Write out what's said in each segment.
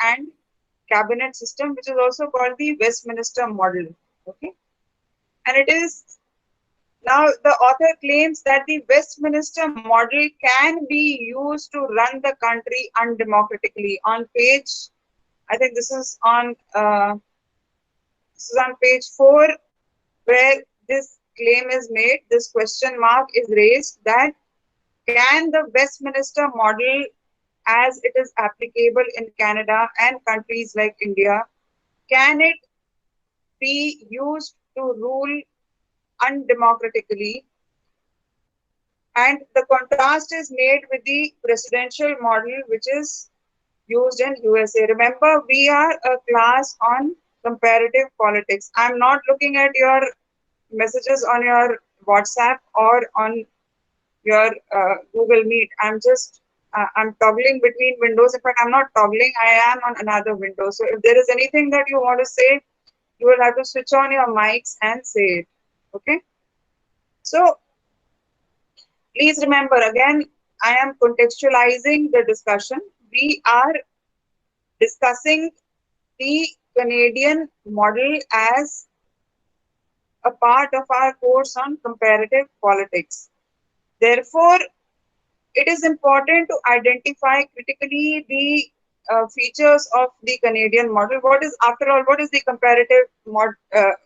and cabinet system, which is also called the Westminster model. Okay, and it is now the author claims that the Westminster model can be used to run the country undemocratically. On page, I think this is on page 4, where this claim is made. This question mark is raised that can the Westminster model, as it is applicable in Canada and countries like India, can it be used to rule undemocratically? And the contrast is made with the presidential model, which is used in USA. Remember, we are a class on comparative politics. I'm not looking at your messages on your WhatsApp or on your Google Meet. I'm toggling between windows. In fact, I'm not toggling. I am on another window. So if there is anything that you want to say, you will have to switch on your mics and say it. Okay. So please remember again, I am contextualizing the discussion. We are discussing the Canadian model as a part of our course on comparative politics. Therefore, it is important to identify critically the features of the Canadian model. What is, after all, what is the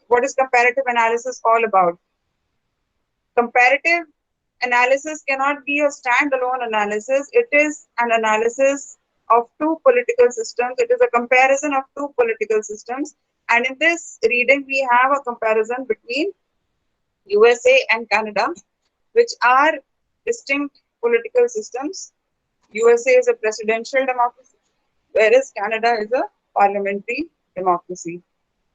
what is comparative analysis all about? Comparative analysis cannot be a standalone analysis. It is an analysis of two political systems. It is a comparison of two political systems. And in this reading, we have a comparison between USA and Canada, which are distinct political systems. USA is a presidential democracy, whereas Canada is a parliamentary democracy.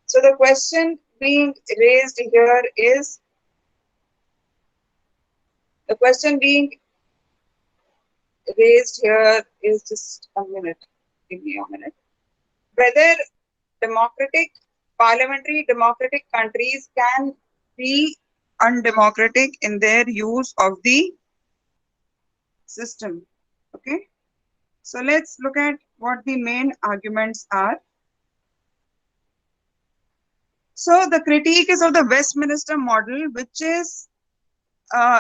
So the question being raised here is, the question being raised here is, just a minute, give me a minute, whether democratic, parliamentary democratic countries can be undemocratic in their use of the system. Okay, so let's look at what the main arguments are. So the critique is of the Westminster model, which is,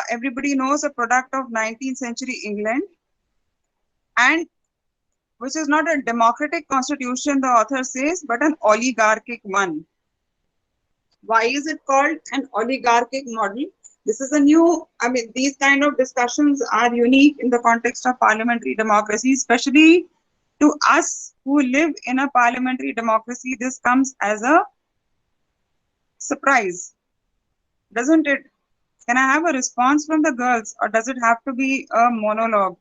everybody knows, a product of 19th century England, and which is not a democratic constitution, the author says, but an oligarchic one. Why is it called an oligarchic model? This is a new, I mean, these kind of discussions are unique in the context of parliamentary democracy, especially to us who live in a parliamentary democracy. This comes as a surprise, doesn't it? Can I have a response from the girls, or does it have to be a monologue?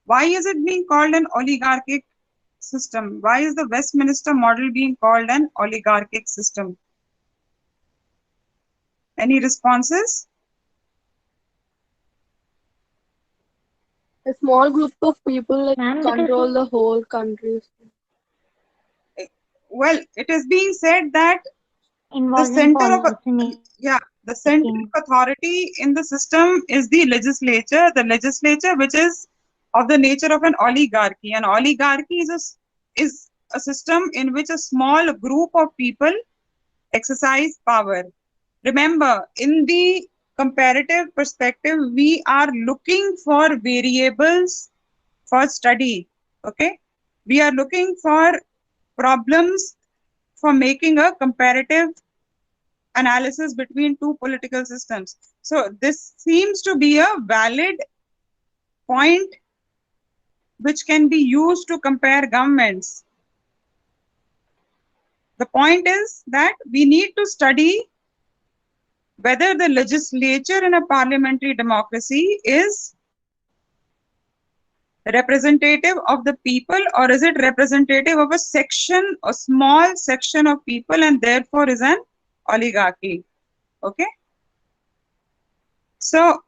Why is it being called an oligarchic system? Why is the Westminster model being called an oligarchic system? Any responses? A small group of people like Ma'am, because control the whole country. Well, it is being said that the involved in center of, policy yeah, the center making. of authority in the system is the legislature, which is of the nature of an oligarchy. An oligarchy is a system in which a small group of people exercise power. Remember, in the comparative perspective, we are looking for variables for study. Okay, we are looking for problems for making a comparative analysis between two political systems. So this seems to be a valid point which can be used to compare governments. The point is that we need to study whether the legislature in a parliamentary democracy is representative of the people, or is it representative of a section, a small section of people, and therefore is an oligarchy. Okay. So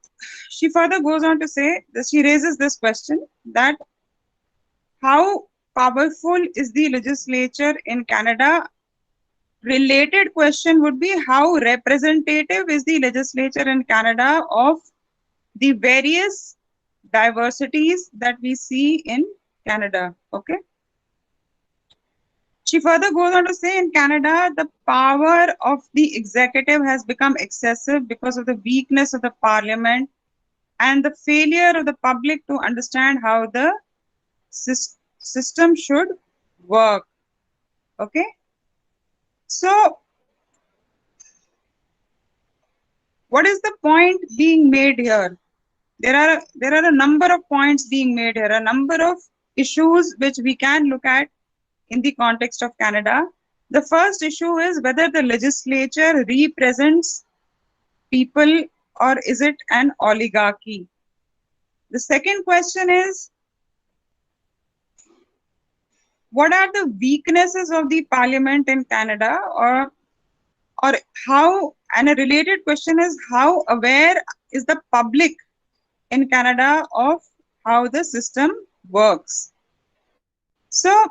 she further goes on to say that she raises this question, that how powerful is the legislature in Canada? Related question would be, how representative is the legislature in Canada of the various diversities that we see in Canada? Okay. She further goes on to say, in Canada, the power of the executive has become excessive because of the weakness of the parliament and the failure of the public to understand how the system should work. Okay. So, what is the point being made here? There are a number of points being made here, a number of issues which we can look at in the context of Canada. The first issue is whether the legislature represents people or is it an oligarchy? The second question is, what are the weaknesses of the parliament in Canada, or how, and a related question is, how aware is the public in Canada of how the system works? So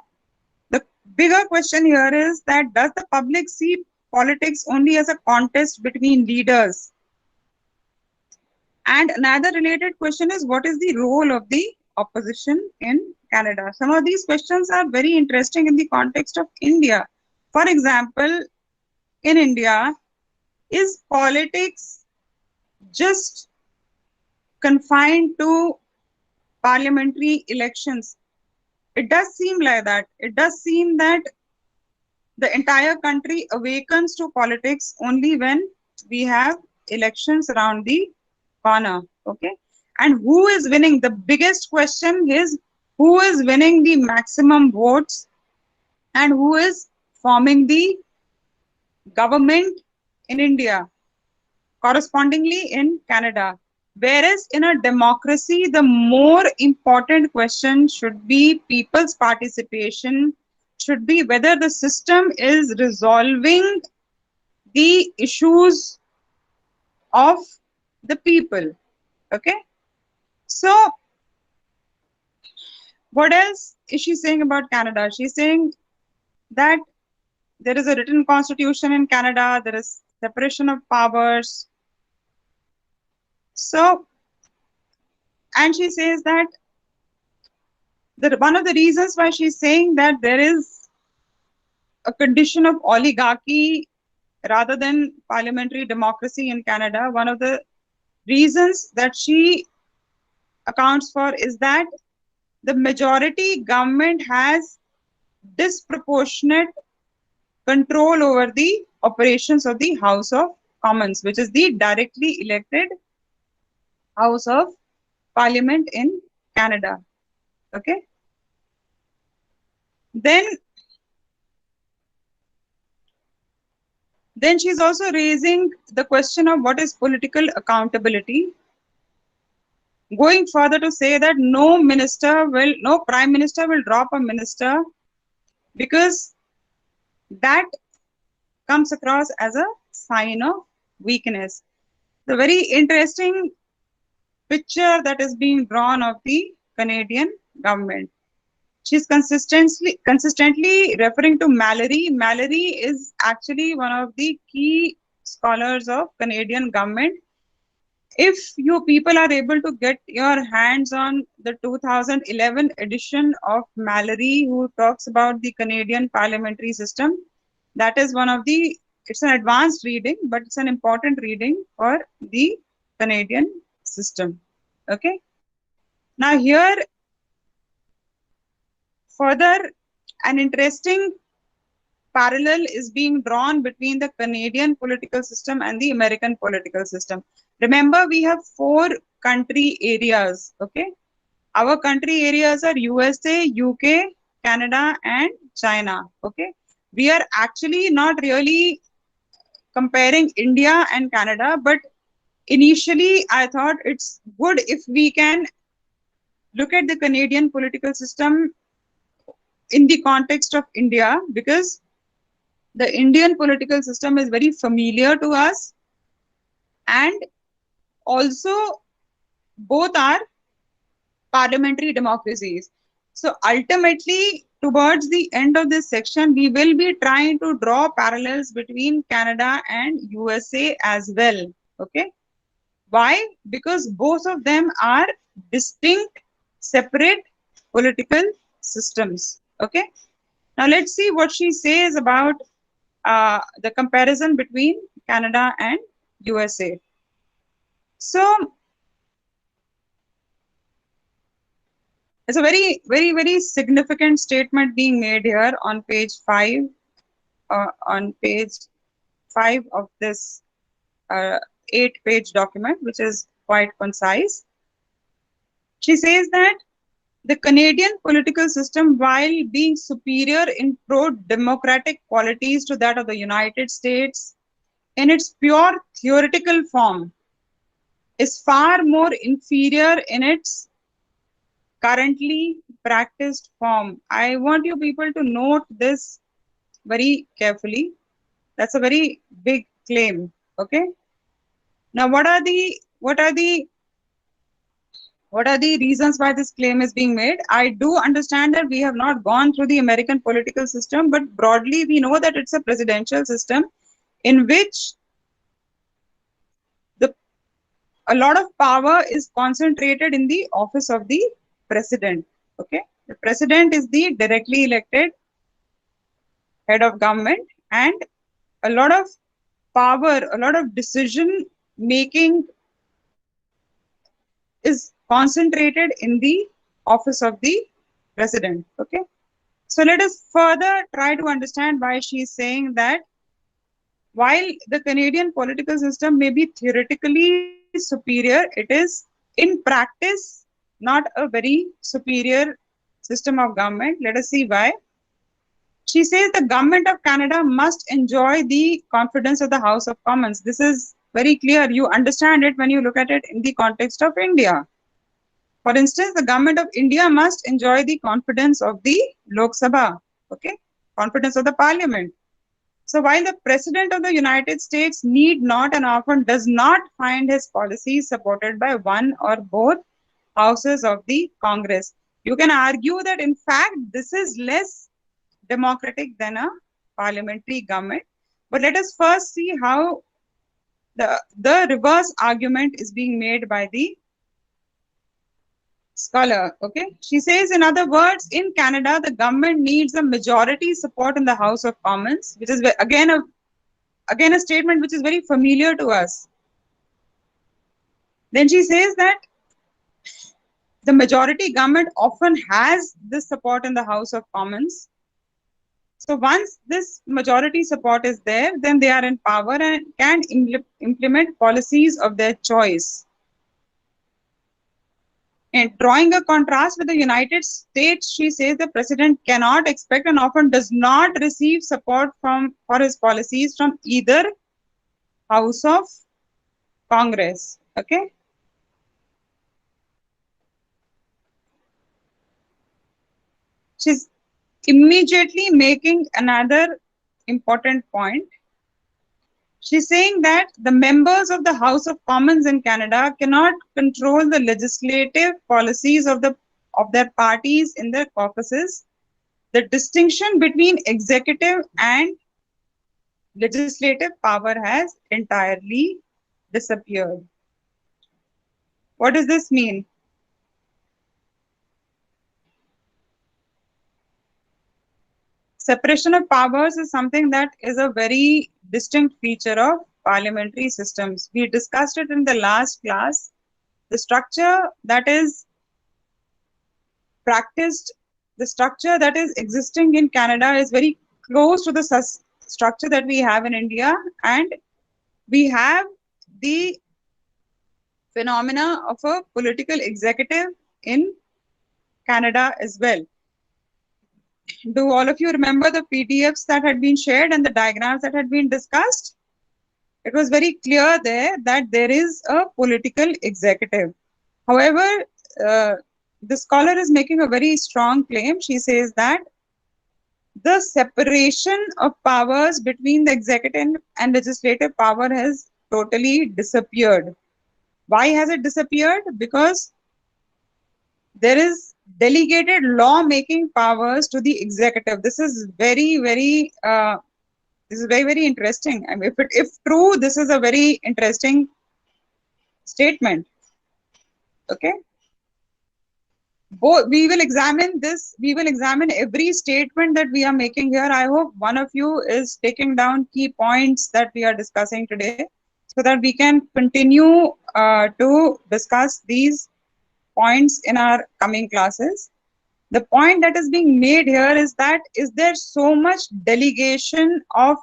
the bigger question here is that does the public see politics only as a contest between leaders? And another related question is, what is the role of the opposition in Canada? Some of these questions are very interesting in the context of India. For example, in India, is politics just confined to parliamentary elections? It does seem like that. It does seem that the entire country awakens to politics only when we have elections around the corner. Okay. And who is winning? The biggest question is, who is winning the maximum votes and who is forming the government in India, correspondingly in Canada. Whereas in a democracy, the more important question should be people's participation, should be whether the system is resolving the issues of the people. Okay. So, what else is she saying about Canada? She's saying that there is a written constitution in Canada, there is separation of powers. So, and she says that one of the reasons why she's saying that there is a condition of oligarchy rather than parliamentary democracy in Canada, one of the reasons that she accounts for is that the majority government has disproportionate control over the operations of the House of Commons, which is the directly elected House of Parliament in Canada. Okay. Then she's also raising the question of what is political accountability, going further to say that no prime minister will drop a minister because that comes across as a sign of weakness. The very interesting picture that is being drawn of the Canadian government. She's consistently referring to Mallory. Mallory is actually one of the key scholars of Canadian government. If you people are able to get your hands on the 2011 edition of Mallory, who talks about the Canadian parliamentary system, that is one of the, it's an advanced reading, but it's an important reading for the Canadian system. Okay. Now here, further, an interesting parallel is being drawn between the Canadian political system and the American political system. Remember, we have 4 country areas. Okay. Our country areas are USA, UK, Canada, and China. Okay. We are actually not really comparing India and Canada, but initially I thought it's good if we can look at the Canadian political system in the context of India, because the Indian political system is very familiar to us, and also both are parliamentary democracies. So ultimately, towards the end of this section, we will be trying to draw parallels between Canada and USA as well. Okay. Why? Because both of them are distinct, separate political systems. Okay. Now let's see what she says about the comparison between Canada and USA. So it's a very significant statement being made here on page 5, on page 5 of this 8-page document, which is quite concise. She says that the Canadian political system, while being superior in pro-democratic qualities to that of the United States, in its pure theoretical form, is far more inferior in its currently practiced form. I want you people to note this very carefully. That's a very big claim. Okay. Now, what are the reasons why this claim is being made? I do understand that we have not gone through the American political system, but broadly we know that it's a presidential system in which a lot of power is concentrated in the office of the president. Okay, the president is the directly elected head of government, and a lot of power, a lot of decision making is concentrated in the office of the president. Okay, so let us further try to understand why she is saying that while the Canadian political system may be theoretically superior, it is in practice not a very superior system of government. Let us see why. She says the government of Canada must enjoy the confidence of the House of Commons. This is very clear. You understand it when you look at it in the context of India. For instance, the government of India must enjoy the confidence of the Lok Sabha, okay, confidence of the parliament. So while the President of the United States need not and often does not find his policies supported by one or both houses of the Congress, you can argue that in fact this is less democratic than a parliamentary government. But let us first see how the reverse argument is being made by the scholar. Okay, she says, in other words, in Canada, the government needs a majority support in the House of Commons, which is again a statement which is very familiar to us. Then she says that the majority government often has this support in the House of Commons. So once this majority support is there, then they are in power and can implement policies of their choice. And drawing a contrast with the United States, she says the president cannot expect and often does not receive support for his policies from either House of Congress. Okay. She's immediately making another important point. She's saying that the members of the House of Commons in Canada cannot control the legislative policies of their parties in their caucuses. The distinction between executive and legislative power has entirely disappeared. What does this mean? Separation of powers is something that is a very distinct feature of parliamentary systems. We discussed it in the last class. The structure that is practiced, the structure that is existing in Canada is very close to the structure that we have in India, and we have the phenomena of a political executive in Canada as well. Do all of you remember the PDFs that had been shared and the diagrams that had been discussed? It was very clear there that there is a political executive. However, the scholar is making a very strong claim. She says that the separation of powers between the executive and legislative power has totally disappeared. Why has it disappeared? Because there is delegated law-making powers to the executive. This is very interesting. I mean, if true, this is a very interesting statement. Okay. both we will examine this. We will examine every statement that we are making here. I hope one of you is taking down key points that we are discussing today, so that we can continue to discuss these points in our coming classes. The point that is being made here is that is there so much delegation of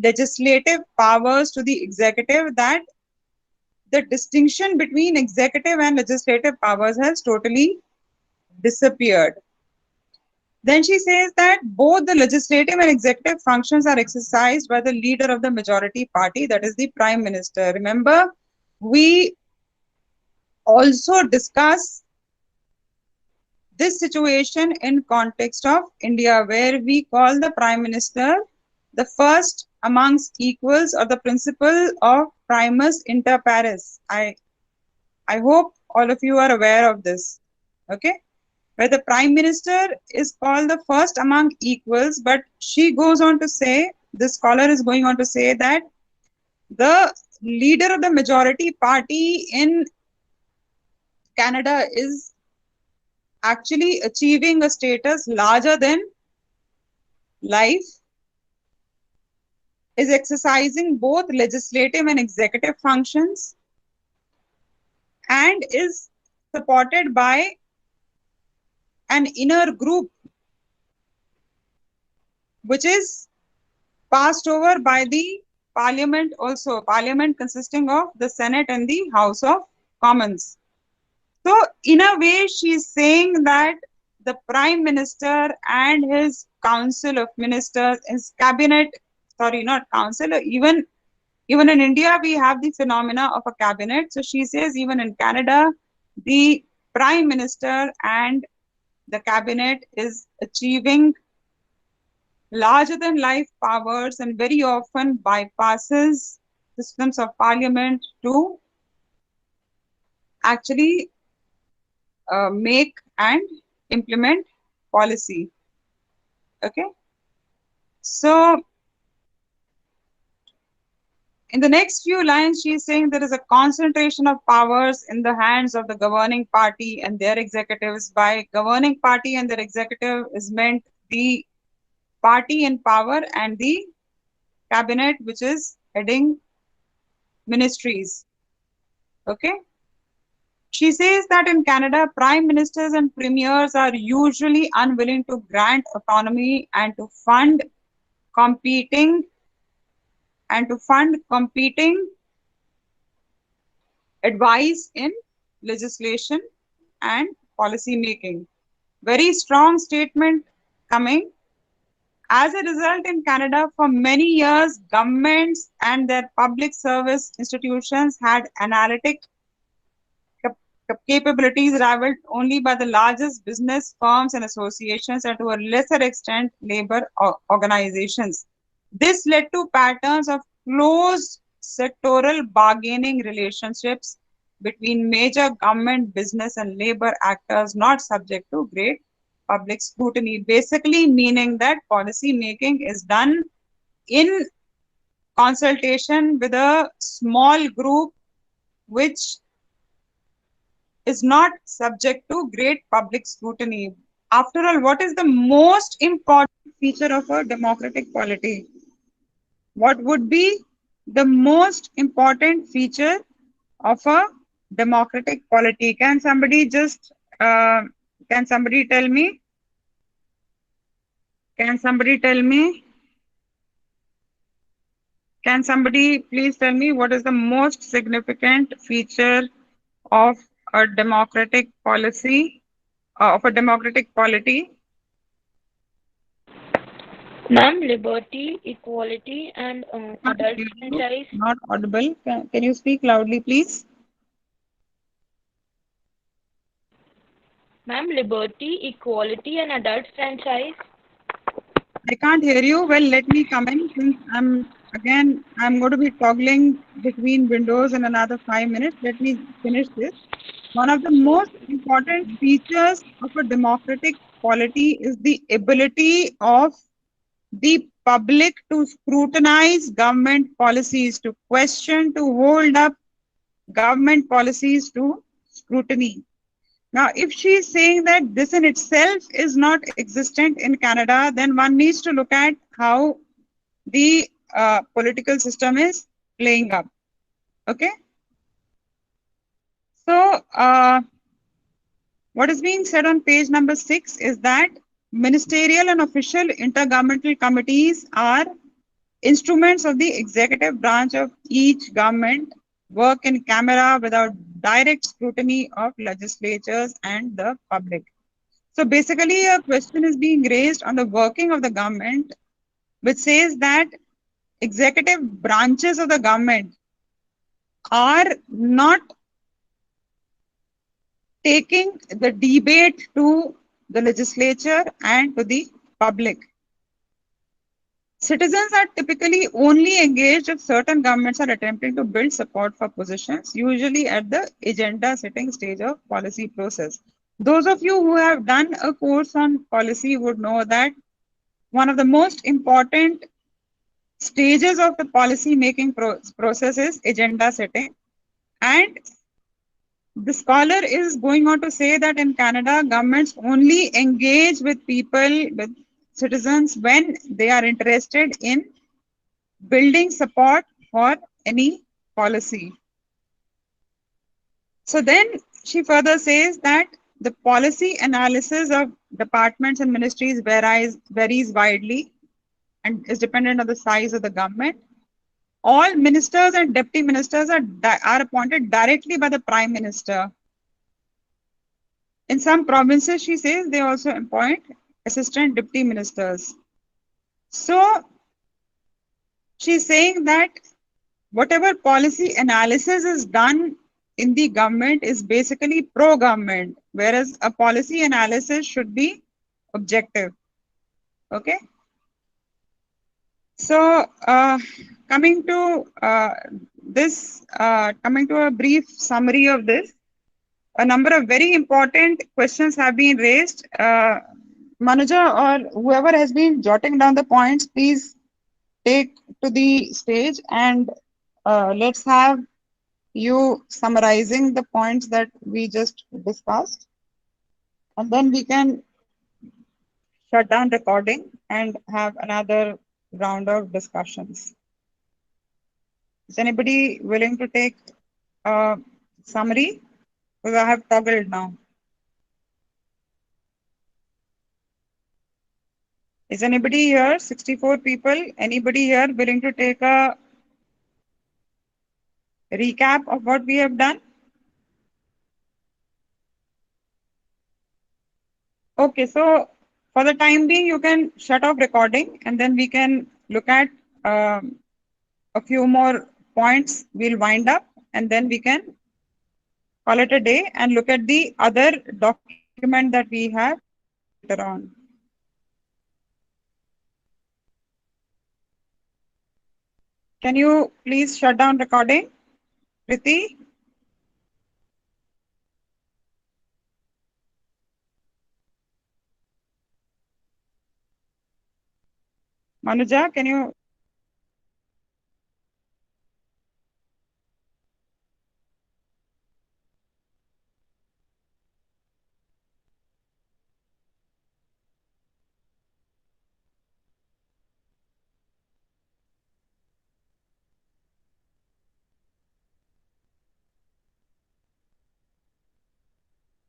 legislative powers to the executive that the distinction between executive and legislative powers has totally disappeared. Then she says that both the legislative and executive functions are exercised by the leader of the majority party, that is the prime minister. Remember, we also discuss this situation in context of India, where we call the prime minister the first amongst equals, or the principle of primus inter pares. I hope all of you are aware of this. Okay, where the prime minister is called the first among equals, but she goes on to say, this scholar is going on to say that the leader of the majority party in Canada is actually achieving a status larger than life, is exercising both legislative and executive functions, and is supported by an inner group which is passed over by the parliament also, parliament consisting of the Senate and the House of Commons. So in a way, she's saying that the prime minister and his council of ministers, his cabinet, sorry, not council, even in India, we have the phenomena of a cabinet. So she says even in Canada, the prime minister and the cabinet is achieving larger than life powers and very often bypasses systems of parliament to actually make and implement policy. Okay, so in the next few lines, she is saying there is a concentration of powers in the hands of the governing party and their executives. By governing party and their executive is meant the party in power and the cabinet, which is heading ministries. Okay. She says that in Canada, prime ministers and premiers are usually unwilling to grant autonomy competing and to fund competing advice in legislation and policy making. Very strong statement coming. As a result, in Canada, for many years, governments and their public service institutions had analytic capabilities rivaled only by the largest business firms and associations, and to a lesser extent, labor organizations. This led to patterns of closed sectoral bargaining relationships between major government, business, and labor actors not subject to great public scrutiny. Basically, meaning that policy making is done in consultation with a small group which is not subject to great public scrutiny. After all, what is the most important feature of a democratic polity? What would be the most important feature of a democratic polity? Uh, can somebody tell me? Can somebody tell me? Can somebody please tell me what is the most significant feature of a democratic policy, of a democratic polity? Ma'am, liberty, equality, and Can't adult hear you. franchise. Not audible. Can you speak loudly, please? Ma'am, liberty, equality, and adult franchise. I can't hear you. Well, let me come in since I'm going to be toggling between windows in another 5 minutes. Let me finish this. One of the most important features of a democratic polity is the ability of the public to scrutinize government policies, to question, to hold up government policies to scrutiny. Now, if she is saying that this in itself is not existent in Canada, then one needs to look at how the political system is playing up. Okay. So, what is being said on page number 6 is that ministerial and official intergovernmental committees are instruments of the executive branch of each government, work in camera without direct scrutiny of legislatures and the public. So basically, a question is being raised on the working of the government, which says that executive branches of the government are not taking the debate to the legislature and to the public. Citizens are typically only engaged if certain governments are attempting to build support for positions, usually at the agenda setting stage of policy process. Those of you who have done a course on policy would know that one of the most important stages of the policy making process is agenda setting. And the scholar is going on to say that in Canada, governments only engage with people, with citizens, when they are interested in building support for any policy. So then she further says that the policy analysis of departments and ministries varies widely and is dependent on the size of the government. All ministers and deputy ministers are appointed directly by the prime minister. In some provinces, she says, they also appoint assistant deputy ministers. So she's saying that whatever policy analysis is done in the government is basically pro-government, whereas a policy analysis should be objective. Okay. So coming to coming to a brief summary of this, a number of very important questions have been raised. Manuja or whoever has been jotting down the points, please take to the stage and let's have you summarizing the points that we just discussed. And then we can shut down recording and have another round of discussions. Is anybody willing to take a summary? Because I have toggled now. Is anybody here? 64 people. Anybody here willing to take a recap of what we have done? Okay, so for the time being, you can shut off recording and then we can look at a few more points. We'll wind up and then we can call it a day and look at the other document that we have later on. Can you please shut down recording? Priti? Manuja, can you?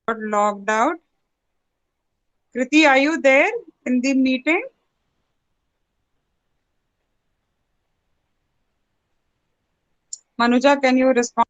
Got logged out. Kriti, are you there in the meeting? Manuja, can you respond?